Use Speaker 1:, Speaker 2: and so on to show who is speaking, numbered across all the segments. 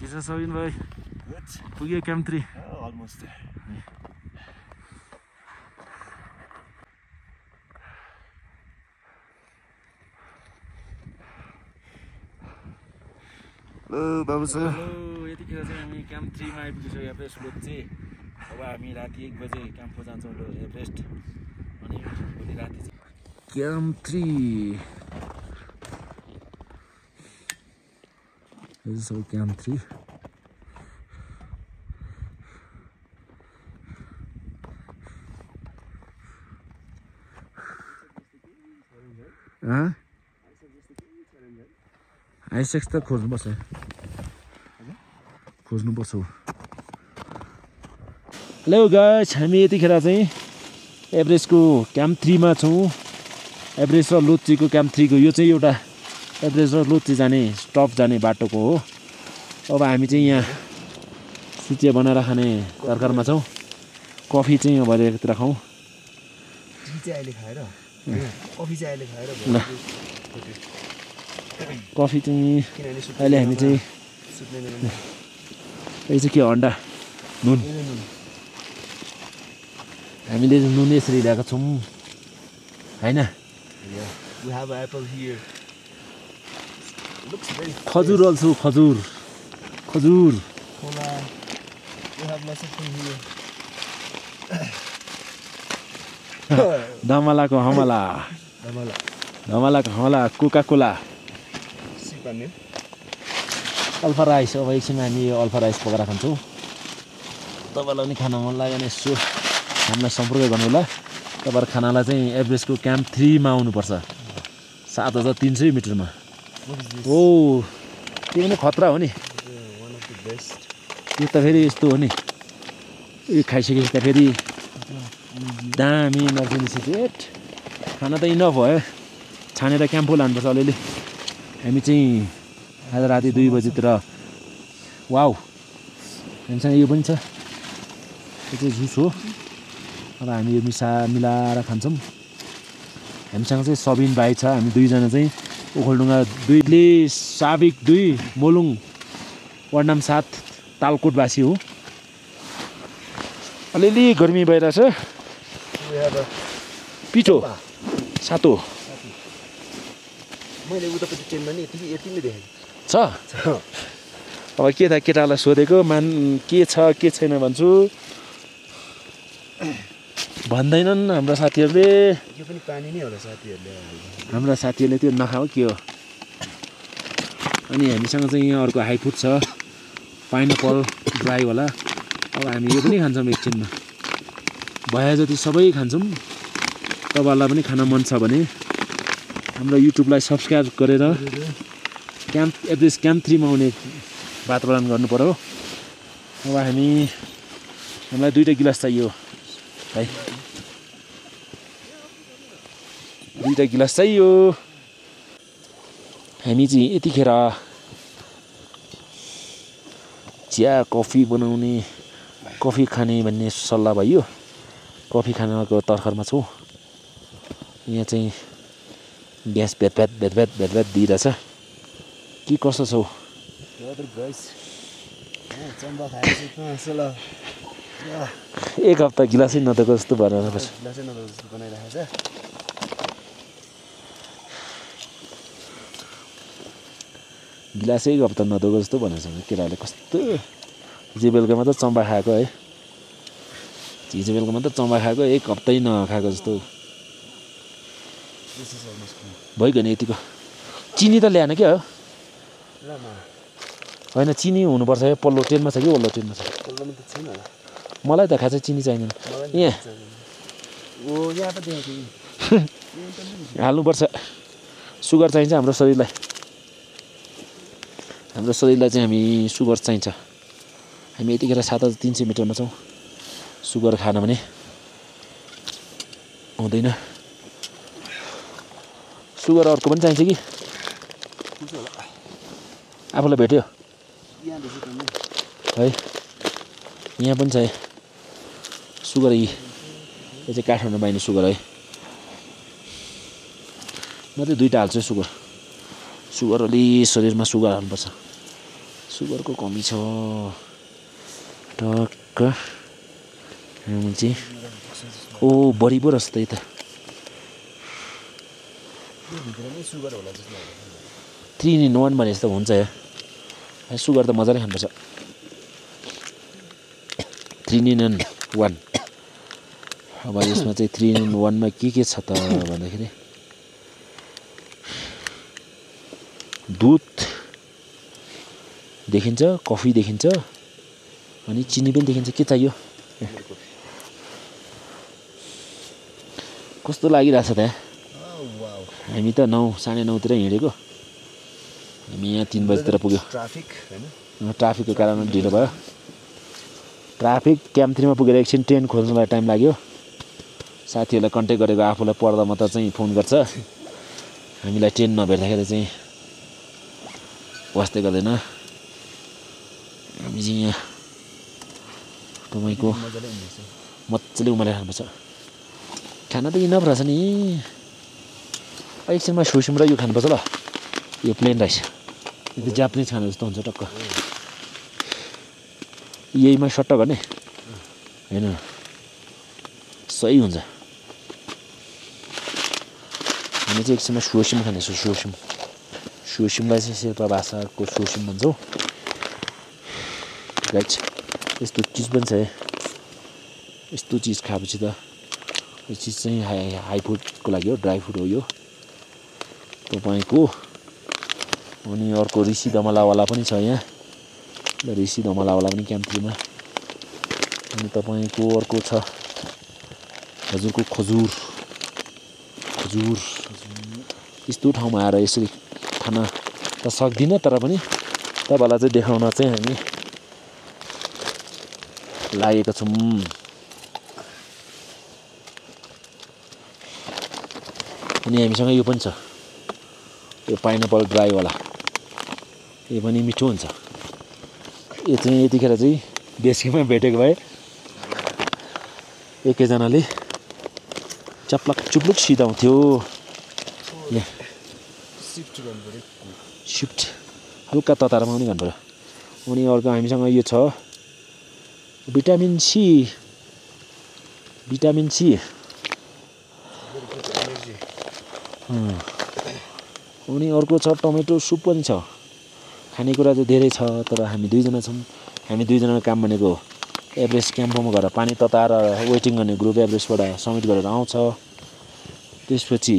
Speaker 1: के छ सबिन भाइ? पुग्यो क्याम्प 3?
Speaker 2: Almost there.
Speaker 1: Hello, बाबु सर। हेलो, यतिखेर चाहिँ हामी क्याम्प 3 मा आइपुगिसक्यो एभरेस्ट लुप चाहिँ। अब हामी राति 1 बजे क्याम्पमा जान्छौँ एभरेस्ट। अनि भोलि राति चाहिँ camp 3। This is our camp 3. आइसेक्स त खोज्नुपर्छ हेलो गाइस, हामी यतिखेर चाहिँ एभरेस्टको क्याम्प 3 मा छौँ। एभरेस्ट र लोत्चीको क्याम्प 3 को यो चाहिँ एउटा एभरेस्ट र लोत्ची जाने स्टप जाने बाटोको हो। अब हामी चाहिँ यहाँ सुचिया बनाएर खाने तरकारमा छौँ। कफी चाहिँ अब अलिकति खाउँ। कफी चाहिँ अहिले हामी चाहिँ यो चाहिँ के अन्डा नुन हामीले नुन यसरी ल्याएको छौँ हैन। खजुर अल्छौ खजुर धमलाको हमला कोका कोला अल्फा राइस। अब एकछिनमा हामी यो अल्फा राइस पकाएर खान्छौँ। तपाईँलाई पनि खान मन लाग्यो भने यसो हामीलाई सम्पर्क गर्नु होला। तपाईँहरू खानालाई चाहिँ एभरेस्टको क्याम्प 3 मा आउनुपर्छ 7300 मिटरमा। ओ त्यो पनि खतरा हो नि। यो त फेरि यस्तो हो नि, यो खाइसकेपछि त फेरि दामी एनर्जी निस्किन्छ। खाना त इनफ भयो, छानेर क्याम्पो लानुपर्छ अलिअलि। हामी चाहिँ आज राति 2 बजीतिर वाउ हामीसँग यो पनि छ, यो चाहिँ जुस हो। अब हामी यो मिलाएर खान्छौँ। हामीसँग चाहिँ सबिन भाइ छ, हामी दुईजना चाहिँ ओखलढुङ्गा 2 साबिक 2 मोलुङ वार्ड नम्बर 7 तालकोटवासी हो। अलिअलि गर्मी भइरहेछ। पिठो सातो
Speaker 2: मैले उतापट्टि ट्रेनमा नि यति नै देखेँ
Speaker 1: छ। अब के त केटालाई सोधेको के छ के छैन भन्छु भन्दैनन् हाम्रा साथीहरूले।
Speaker 2: यो पनि पानी नै होला साथीहरूले,
Speaker 1: हाम्रा साथीहरूले त्यो नखाऊ के हो। अनि हामीसँग चाहिँ यहाँ अर्को हाई फुड छ, पाइनएप्पल ड्राई होला। अब हामी यो पनि खान्छौँ एकछिनमा, भए जति सबै खान्छौँ। तपाईँहरूलाई पनि खान मन छ भने हाम्रो युट्युबलाई सब्सक्राइब गरेर एभरेस्ट क्याम्प 3 मा आउने वातावरण गर्नु पर्यो। अब हामीलाई 2टा गिलास चाहियो भाइ, 2टा गिलास चाहियो। हामी चाहिँ यतिखेर चिया कफी बनाउने कफी खाने भन्ने सल्लाह भयो। कफी खानको तर्खरमा छौँ। यहाँ चाहिँ ग्यास भेट दिइरहेछ। के कसो छौ? एक हप्ता गिलासै नदिएको जस्तो भएर गिलासै एक हप्ता नदिएको जस्तो भनेको छ केटाहरूले। कस्तो हिजोबेलुकामा त चम्बा खाएको है, हिजोबेलुकामा त चम्बा खाएको, एक हप्तै नखाएको जस्तो भइगयो नि यतिको। चिनी त ल्याएन क्या हो? होइन चिनी हुनुपर्छ। पल्लो ट्रेनमा छ कि वल्लो ट्रेनमा छ? मलाई त खासै चिनी चाहिँदैन। यहाँ हाल्नुपर्छ। सुगर चाहिन्छ हाम्रो शरीरलाई। चाहिँ हामी सुगर चाहिन्छ। हामी यतिखेर 7300 मिटरमा छौँ। सुगर खान भने हुँदैन। सुगर अर्को पनि चाहिन्छ कि आफूलाई भेट्यो है? यहाँ पनि छ सुगर। यो चाहिँ काठमाडौँ पाइने सुगर है। म चाहिँ 2टा हाल्छु सुगर अलि शरीरमा सुगर हाल्नुपर्छ। सुगरको कमी छ टक्क हामी चाहिँ ओ बढी पो रहेछ त यता
Speaker 2: भित्रमै सुगर होला जस्तो लाग्छ
Speaker 1: 3 in 1 भने जस्तो हुन्छ या सुगर त मजाले खानुपर्छ 3 in 1 अब यसमा चाहिँ 3 in 1 मा के छ त भन्दाखेरि दुध देखिन्छ कफी देखिन्छ अनि चिनी पनि देखिन्छ के चाहियो कस्तो लागिरहेछ त हामी त 9:30 तिर हिँडेको हामी यहाँ 3 बजेतिर पुग्यो
Speaker 2: ट्राफिक हैन
Speaker 1: ट्राफिकको कारण ढिलो भयो ट्राफिक क्याम्प 3 मा पुगेर एकछिन ट्रेन खोज्नलाई टाइम लाग्यो साथीहरुलाई कन्ट्याक्ट गरेको आफूलाई पर्दा मात्र चाहिँ फोन गर्छ हामीलाई ट्रेन नभेट्दाखेरि चाहिँ वास्ते गर्दैन हामी चाहिँ यहाँ तपाईको मज्जाले उमालेर खानुपर्छ खाना त इनफ रहेछ नि एकछिनमा सुसिम र यो खानुपर्छ ल यो प्लेन राइस यो त जापानिज खाना जस्तो हुन्छ टक्क यहीमा सट्ट गर्ने हैन सही हुन्छ हामी चाहिँ एकछिनमा सुसिम खानेछौँ सुसिमलाई चाहिँ शेर्पा भाषाको सुसिम भन्छौँ गाइस यस्तो चिज पनि छ यस्तो चिज खाएपछि त यो चिज चाहिँ हाई फुडको लागि हो ड्राई फुड हो यो तपाईको अनि अर्को ऋषि दमलावाला पनि छ यहाँ ऋषि दमलावाला पनि क्याम्प 3 मा अनि तपाईको अर्को छ हजुरको खजुर यस्तो ठाउँमा आएर यसरी खान त सक्दिन तर पनि तपाईलाई चाहिँ देखाउन चाहिँ हामी लागेका छौं अनि हामीसँग यो पनि छ यो पाइनएप्पल ड्राई वाला यो पनि मिठो हुन्छ यो चाहिँ यतिखेर चाहिँ बेसीमा भेटेको भए एकैजनाले चप्लक चुप्लुक सिधाउँथ्यो यहाँ शिफ्ट हल्का ततारमा पनि गर्नुपर्यो अनि अर्को हामीसँग यो छ भिटामिन सी अनि अर्को छ टमेटो सुप पनि छ खानेकुरा चाहिँ धेरै छ तर हामी दुईजना छौँ हामी दुईजनाको काम भनेको एभरेस्ट क्याम्पमा गएर पानी तताएर वेटिङ गर्ने ग्रुप एभरेस्टबाट समिट गरेर आउँछ त्यसपछि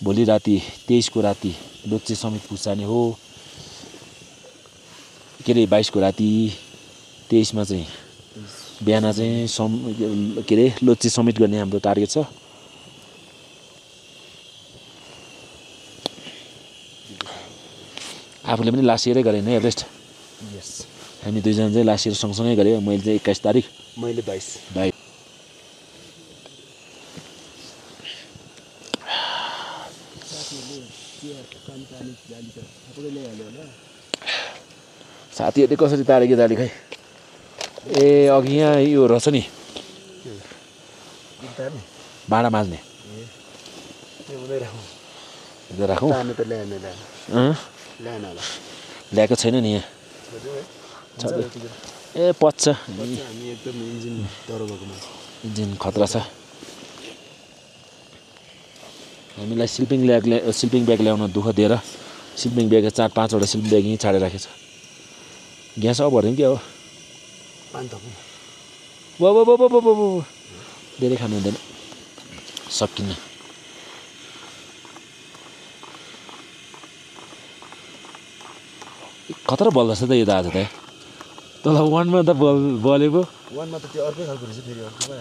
Speaker 1: भोलि राति 23 को राति लोच्छे समिट पुग्ने हो के रे 22 को राति 23 मा चाहिँ बिहान चाहिँ के रे लोच्छे समिट गर्ने हाम्रो टार्गेट छ आफूले पनि लास्ट इयरै गरे नि एभरेस्ट
Speaker 2: यस
Speaker 1: हामी दुईजना चाहिँ लास्ट इयर सँगसँगै गरे मैले चाहिँ 21 तारिक
Speaker 2: मैले 22
Speaker 1: साथीहरुले कसरी तारेको जाली खै ए अघि यहाँ यो रहेछ नि भाँडा माझ्ने राखौँ ल्याएको छैन नि यहाँ ए पच्छ इन्जिन खतरा छ हामीलाई स्लिपिङ ब्याग ल्याउन दुःख दिएर स्लिपिङ ब्याग 4-5 वटा स्लिपिङ ब्याग यहीँ छाडेर राखेछ ग्यास अब भर्दिउँ के हो धेरै खानु हुँदैन सकिन्न खतरा बल्दैछ त यो त आज त तल 1 मा त बले पो
Speaker 2: 1 मा त त्यो अर्कै खालको रहेछ फेरि अर्को भएर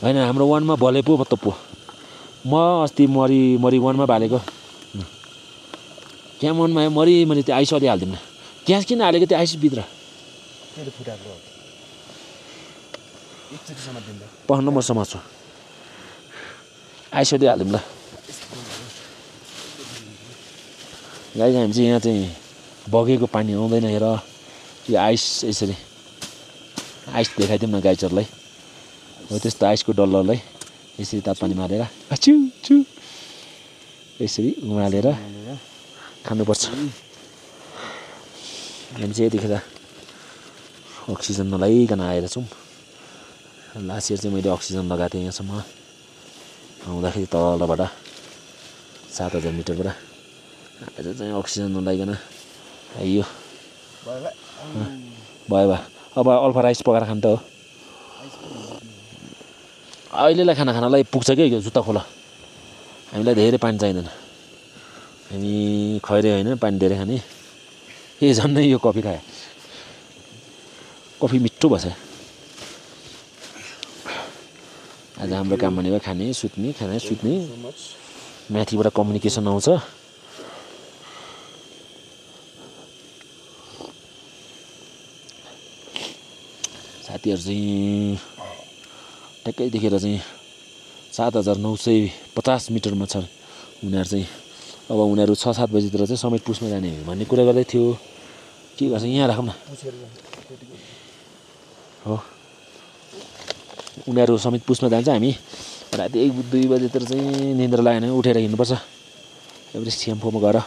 Speaker 1: हैन हाम्रो 1 मा बले पो त पो म अस्ति मरी 1 मा बालेको क्या मनमा आयो मरी मैले त्यो आइस अलि हाल्दिम न ग्यास किन हालेको त्यो आइस भित्र
Speaker 2: त्यसले फुटाएको हो एकचोटी समात्दिन्छ
Speaker 1: पहन्न म समात्छु आइस अलि हाल्दिम ल गाइस हामी चाहिँ यहाँ चाहिँ बगेको पानी आउँदैन हेर यो आइस यसरी आइस देखाइदिउँ न गाइजहरूलाई हो त्यस्तो आइसको डल्लरलाई यसरी तातो पानीमा हालेर छु छु यसरी उमालेर खानुपर्छ हामी चाहिँ यतिखेर अक्सिजन नलाइकन आएर छौँ। लास्ट इयर चाहिँ मैले अक्सिजन लगाएको थिएँ यहाँसम्म आउँदाखेरि तलबाट 7000 मिटरबाट। आज चाहिँ अक्सिजन नलाइकन आइयो। भयो अब अल्फा राइस पकाएर खानु त हो। अहिलेलाई खानालाई पुग्छ क्या यो जुत्ता खोला। हामीलाई धेरै पानी चाहिँदैन, हामी खैरे होइन पानी धेरै खाने। झन्नै यो कफी खायो, कफी मिठो भएछ। आज हाम्रो काम भनेको खाने सुत्ने खाने सुत्ने। माथिबाट कम्युनिकेसन आउँछ। साथीहरू चाहिँ ट्याक्कै देखेर चाहिँ 7950 मिटरमा छ उनीहरू चाहिँ। अब उनीहरू 6-7 बजीतिर चाहिँ समेत पुसमा जाने भन्ने कुरा गर्दै थियो। के गर्छ यहाँ राखौँ न हो। उनीहरू समेत पुसमा जान्छ, हामी राति 1-2 बजीतिर चाहिँ निन्द्रा लागेन उठेर हिँड्नुपर्छ। एभरेस्ट स्याम्पोमा गएर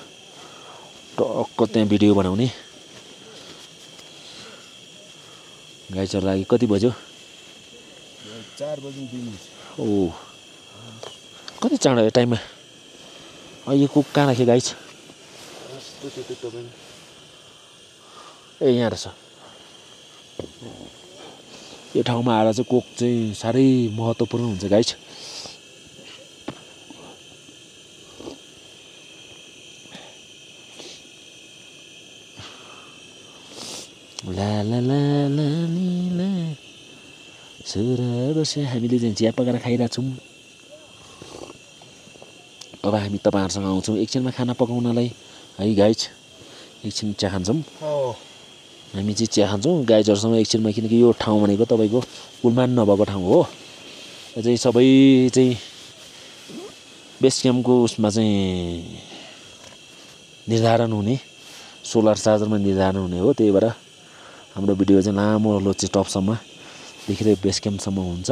Speaker 1: टक्क त्यहाँ भिडियो बनाउने। गाई चर लागि कति बज्यो?
Speaker 2: 4:02।
Speaker 1: ओ कति चाँडो टाइममा। यो कुक कहाँ राख्यो गाई? ए यहाँ रहेछ। यो ठाउँमा आएर चाहिँ कोक चाहिँ साह्रै महत्त्वपूर्ण हुन्छ गाइस। ला ला ला ला ला सुरबसे हामीले चाहिँ चिया पकाएर खाइरहेको छौँ। अब हामी तपाईँहरूसँग आउँछौँ एकछिनमा खाना पकाउनलाई है गाइस। एकछिन चिया खान्छौँ हामी चाहिँ चिया खान्छौँ गाइजहरूसँग एकछिनमा, किनकि यो ठाउँ भनेको तपाईँको पुलमान नभएको ठाउँ हो। यो चाहिँ सबै चाहिँ बेस क्याम्पको उसमा चाहिँ निर्धारण हुने, सोलर चार्जरमा निर्धारण हुने हो। त्यही भएर हाम्रो भिडियो चाहिँ लामो लोचे टपसम्मदेखि बेस क्याम्पसम्म हुन्छ।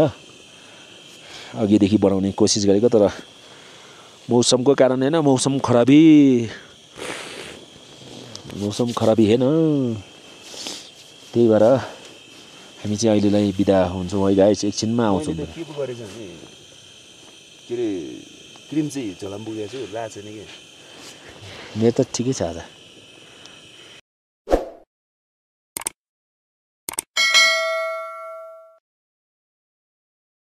Speaker 1: अघिदेखि बढाउने कोसिस गरेको, तर मौसमको कारण होइन, मौसम खराबी होइन। त्यही भएर हामी चाहिँ अहिलेलाई बिदा हुन्छौँ है गाइस। एकछिनमा आउँछौँ।
Speaker 2: के पो गरेछ भने के अरे क्रिम चाहिँ झोलामा पुगेको छु, ला छैन कि।
Speaker 1: मेरो त ठिकै छ आज।